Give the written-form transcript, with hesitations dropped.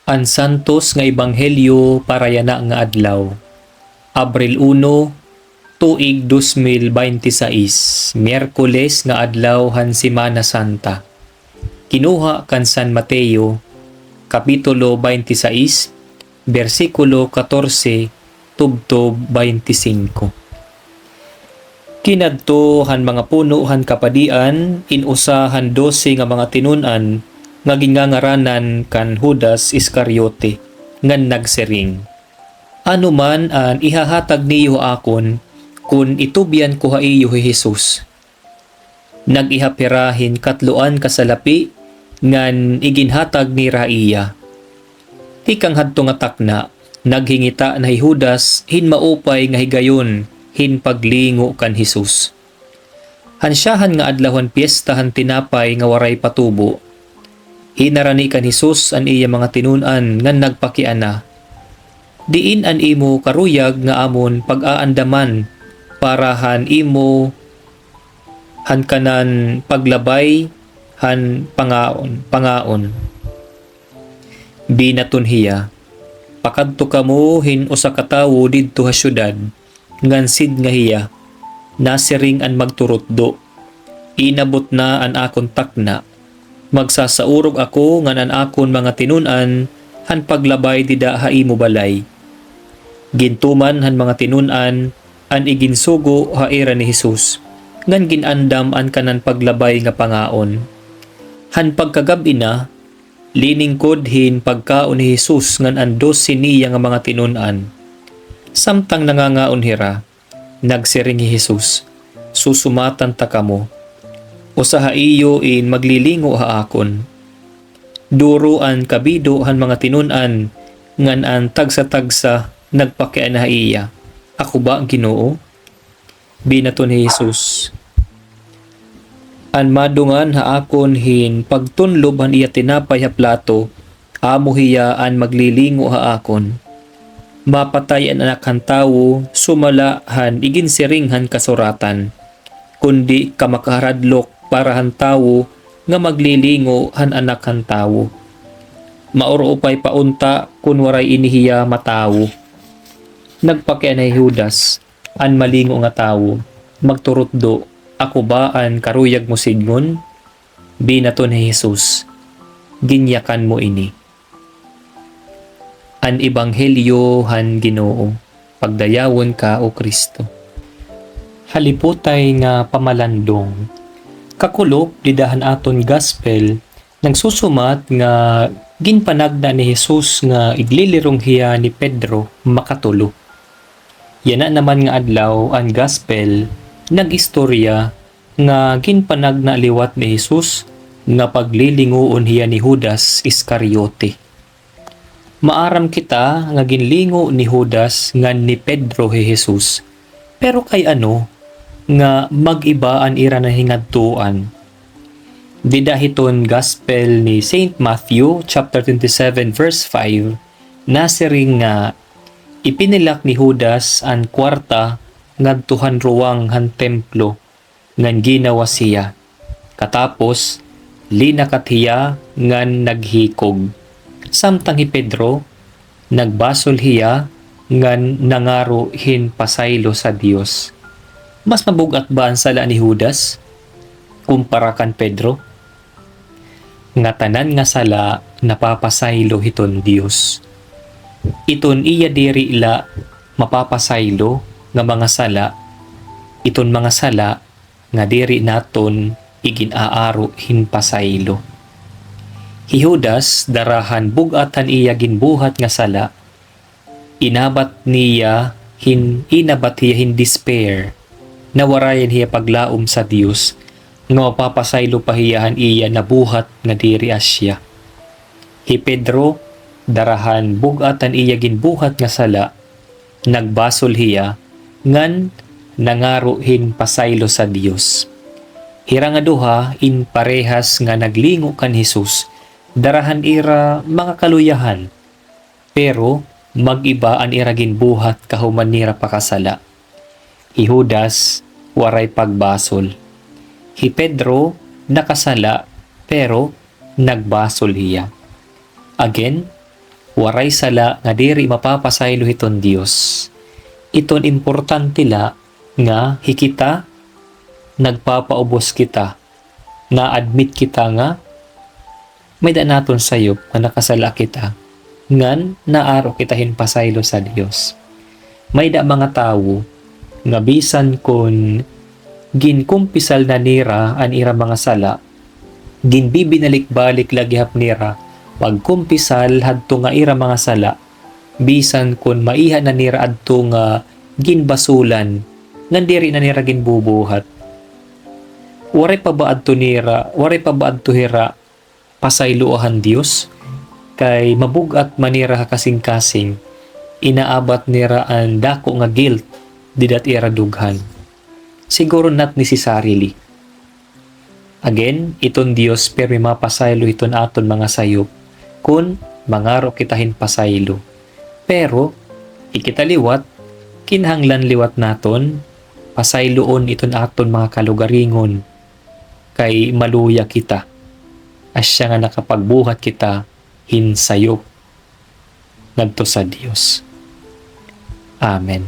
An santos nga ebanghelyo para yana nga adlaw. Abril 1, tuig 2026, Miyerkules nga adlaw han Semana Santa. Kinuha kan San Mateo, Kapitulo 26, versikulo 14 tubtob 25. Kinadto han mga puno han kapadian inusahan 12 nga mga tinunan nga gingangaranan kan Judas Iscariote nga nagsering. Ano man an ihahatag niyo akon kun itubyan ko haiyo Jesus. Nag-ihapirahin katluan kasalapi ngan iginhatag ni Raiya. Hikang hadto nga takna, naghingita na Judas hin maupay nga higayon hin paglingo kan Jesus. Hansyahan nga adlawon piyestahan tinapay nga waray patubo. Hinarani kan Jesus an iya mga tinunan nga nagpakiana. Diin an imo karuyag nga amon pag-aandaman para han imo han kanan paglabay han pangaon. Binaton hiya, pakadto kamo hin usa ka tawo didto ha syudad ngan sid nga hiya nasiring an magturotdo. Inabot na an akon takna. Magsasaurog ako ngan an akon mga tinunan han paglabay dida haimo balay. Gintuman han mga tinunan an iginsugo haira ni Jesus ngan ginandam an kanan paglabay nga pangaon. Han pagkagabi na liningkod hin pagkaon ni Jesus ngan an 12 niya nga mga tinunan. Samtang nangangaon hira, nagsiring ni Jesus, susumatan ta kamo. Usaha iyo in maglilingo ha akon. Duro an kabido han mga tinunan ngan an tagsa-tagsa nagpakian na iya. Ako ba ang Ginoo? Binaton ni Jesus. An madungan ha akon hin pagtunlob han iya tinapay ha plato, amo hiya an maglilingo ha akon. Mapatay an anak han tawo, sumala han iginsiring han kasuratan. Kundi kamakaharadlok para han tawo nga maglilingo han anak han tawo. Mauro upay paunta kun waray inihiya matawo. Nagpakian ni Judas an malingo nga tawo. Magturotdo, ako ba an karuyag mo sidngon? Binaton ni Jesus, ginyakan mo ini. An ebanghelyo han Ginoo, pagdayawon ka o Kristo. Haliputay nga pamalandong. Kakulop didahan aton gospel nagsusumat nga ginpanagda ni Jesus nga iglilirong hiya ni Pedro makatulo. Yana naman nga adlaw ang gospel nagistorya nga ginpanagna liwat ni Jesus nga paglilinguon hiya ni Judas Iscariote. Maaram kita nga ginlingo ni Judas nga ni Pedro hi Jesus. Pero kay ano nga mag-iba an ira na hingadtuan. Didahiton gospel ni Saint Matthew chapter 27 verse 5 nasiring nga ipinilak ni Judas an kwarta ngadtuhan ruwang han templo ngan ginawa siya. Katapos linakat hiya ngan naghikog. Samtang hi Pedro nagbasol hiya ngan nangaro hin pasaylo sa Dios. Mas mabugat ba ang sala ni Judas kumpara kan Pedro? Nga tanan nga sala napapasaylo hiton Dios. Iton iya diri ila mapapasaylo nga mga sala. Iton mga sala nga diri naton iginaaro hin pasaylo. Hi Judas darahan bugatan iya ginbuhat nga sala. Inabat hiya hin despair. Nawarayan hiya paglaom sa Dios nga mapapasaylo pahiyahan iya nabuhat nga diri asya. Hi Pedro darahan bugatan iya ginbuhat nga sala, nagbasol hiya ngan nangaro hin pasaylo sa Dios. Hira nga duha in parehas nga naglingo kan Jesus, darahan ira mga kaluyahan, pero mag-iba an ira ginbuhat kahuman nira pakasala. Hi Judas waray pagbasol. Hi Pedro nakasala pero nagbasol hiya. Again, Waray sala nga diri mapapasaylo hiton Dios. Iton importante la nga hikita nagpapaubos kita, na admit kita nga may naton sayop nga nakasala kita, ngan naaro kita hinpasaylo sa Dios. May mga tawo nga bisan kon ginkumpisal na nira an ira mga sala, ginbibinalik-balik lagi hap nira pagkumpisal hadto nga ira mga sala, bisan kon maiha na nira adto nga ginbasulan ngan diri na nira ginbubuhat. Waray pa ba adto hira pasayloahan Dios, kay mabugat manira kasing-kasing inaabat nira ang dako nga guilt didat ira dughan. Siguro not necessarily. Again, iton Dios pero mapasaylo iton aton mga sayop kun mangaro kita hinpasaylo. Pero ikitaliwat kinahanglan liwat naton pasayloon iton aton mga kalugaringon, kay maluya kita asya nga nakapagbuhat kita hinsayop ngadto sa Dios. Amen.